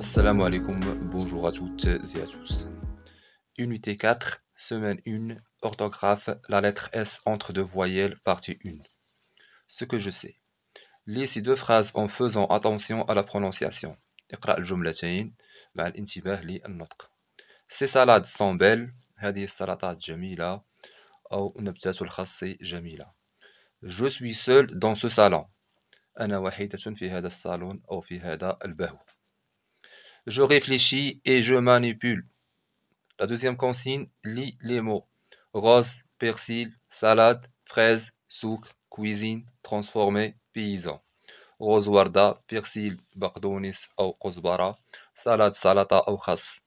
Salam alaikum, bonjour à toutes et à tous. Unité 4, semaine 1, orthographe, la lettre S entre deux voyelles, partie 1. Ce que je sais. Lis ces deux phrases en faisant attention à la prononciation. اقرأ الجملتين مع الانتباه للنطق. Ces salades sont belles. هذه السلطات جميلة. أو نبتات الخس جميلة. Je suis seul dans ce salon. أنا وحيدة في هذا الصالون أو في هذا البهو. Je réfléchis et je manipule. La deuxième consigne, lis les mots. Rose, persil, salade, fraise, souk, cuisine, transformé, paysan. Rose warda, persil, بقدونس أو كزبرة. salade سلطة أو خس.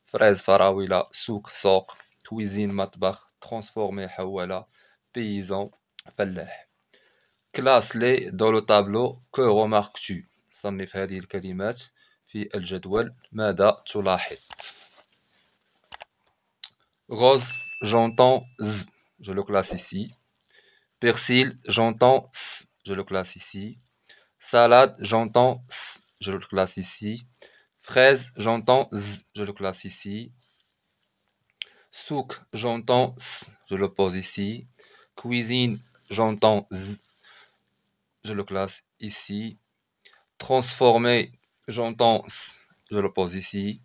fraise فراولة, souk سوق. cuisine مطبخ, transformé حولة. paysan فلاح. Classe-les dans le tableau. Que remarques-tu? صنف هذه الكلمات في الجدول. ماذا تلاحظ؟ Rose, j'entends Z, je le classe ici. Persil, j'entends S, je le classe ici. Salade, j'entends S, je le classe ici. Fraise, j'entends Z, je le classe ici. Souk, j'entends S, je le pose ici. Cuisine, j'entends Z, je le classe ici. Transformer, j'entends S, je le pose ici.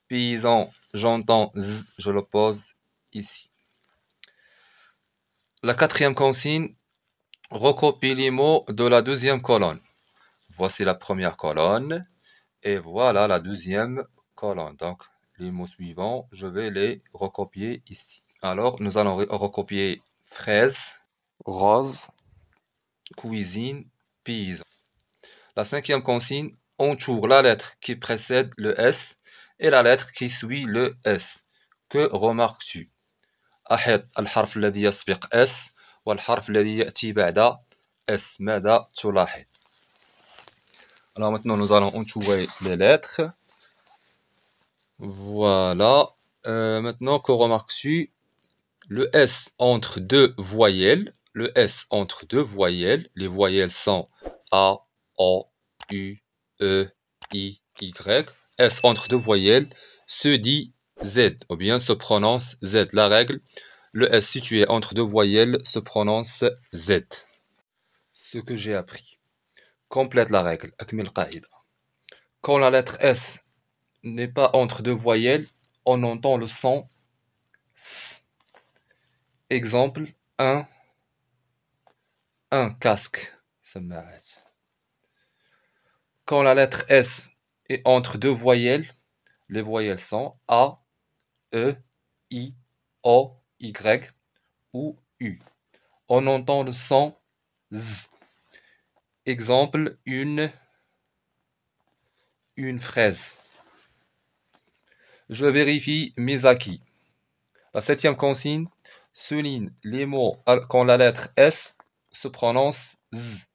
Paysan, j'entends Z, je le pose ici. La quatrième consigne, recopie les mots de la deuxième colonne. Voici la première colonne et voilà la deuxième colonne. Donc, les mots suivants, je vais les recopier ici. Alors, nous allons recopier fraise, rose, cuisine, paysan. La cinquième consigne, entoure la lettre qui précède le S et la lettre qui suit le S. Que remarques-tu? أحط الحرف الذي يسبق S والحرف الذي يأتي بعد S. ماذا تلاحظ? Alors maintenant nous allons entourer les lettres. Voilà. Maintenant que remarques-tu? Le S entre deux voyelles. Le S entre deux voyelles. Les voyelles sont A, O, U, E, I, Y. S entre deux voyelles se dit Z ou bien se prononce Z. La règle, le S situé entre deux voyelles se prononce Z. Ce que j'ai appris. Complète la règle. Quand la lettre S n'est pas entre deux voyelles, on entend le son S. Exemple, un casque. Quand la lettre S est entre deux voyelles, les voyelles sont A, E, I, O, Y ou U. On entend le son Z. Exemple, une fraise. Je vérifie mes acquis. La septième consigne, souligne les mots quand la lettre S se prononce Z.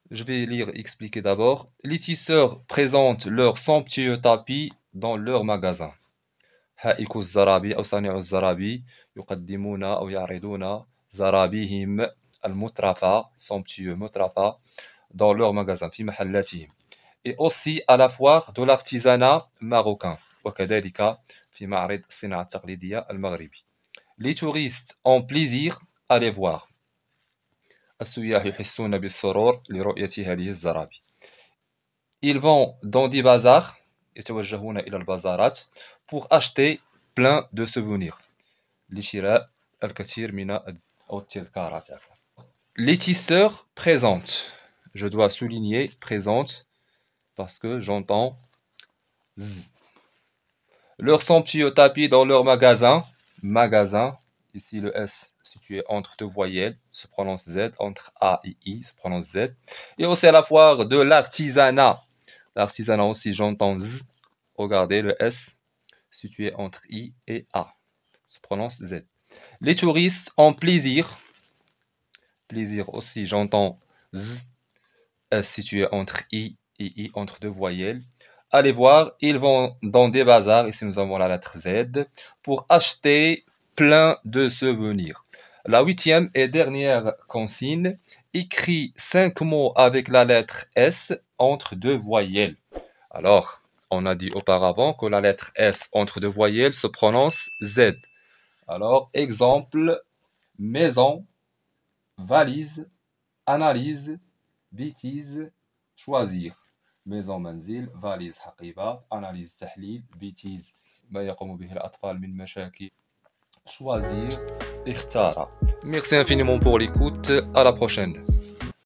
Je vais lire et expliquer d'abord. Les tisseurs présentent leur somptueux tapis dans leur magasin. حائك الزرابي أو صانع الزرابي يقدمون أو يعرضون زرابيهم المترفة somptueux مترفة dans leur magasin في محلاتهم. Et aussi à la foire de l'artisanat marocain وكذلك في معرض الصناعة التقليدية المغربي. Les touristes ont plaisir à les voir. السياح يحسون بالسرور لرؤية هذه الزرابي. Ils vont dans des bazars يتوجهون إلى البازارات pour acheter plein de souvenirs. لشراء الكثير من أو التذكارات. Les tisseurs présentent. Je dois souligner présente parce que j'entends Z. Leur somptueux tapis dans leur magasin. Magasin. Ici le S situé entre deux voyelles se prononce Z. Entre A et I se prononce Z. Et aussi à la foire de l'artisanat. L'artisanat aussi j'entends Z. Regardez le S situé entre I et A se prononce Z. Les touristes ont plaisir. Plaisir aussi j'entends Z. S situé entre I et I entre deux voyelles. Allez voir, ils vont dans des bazars, ici nous avons la lettre Z, pour acheter plein de souvenirs. La huitième et dernière consigne, écrit 5 mots avec la lettre S entre deux voyelles. Alors, On a dit auparavant que la lettre S entre deux voyelles se prononce Z. Alors, exemple, maison, valise, analyse, bêtise, choisir. maison منزل valise حقيبة analyse تحليل bêtise ما يقوم به الأطفال من مشاكل choisir اختار. Merci infiniment pour l'écoute, à la prochaine.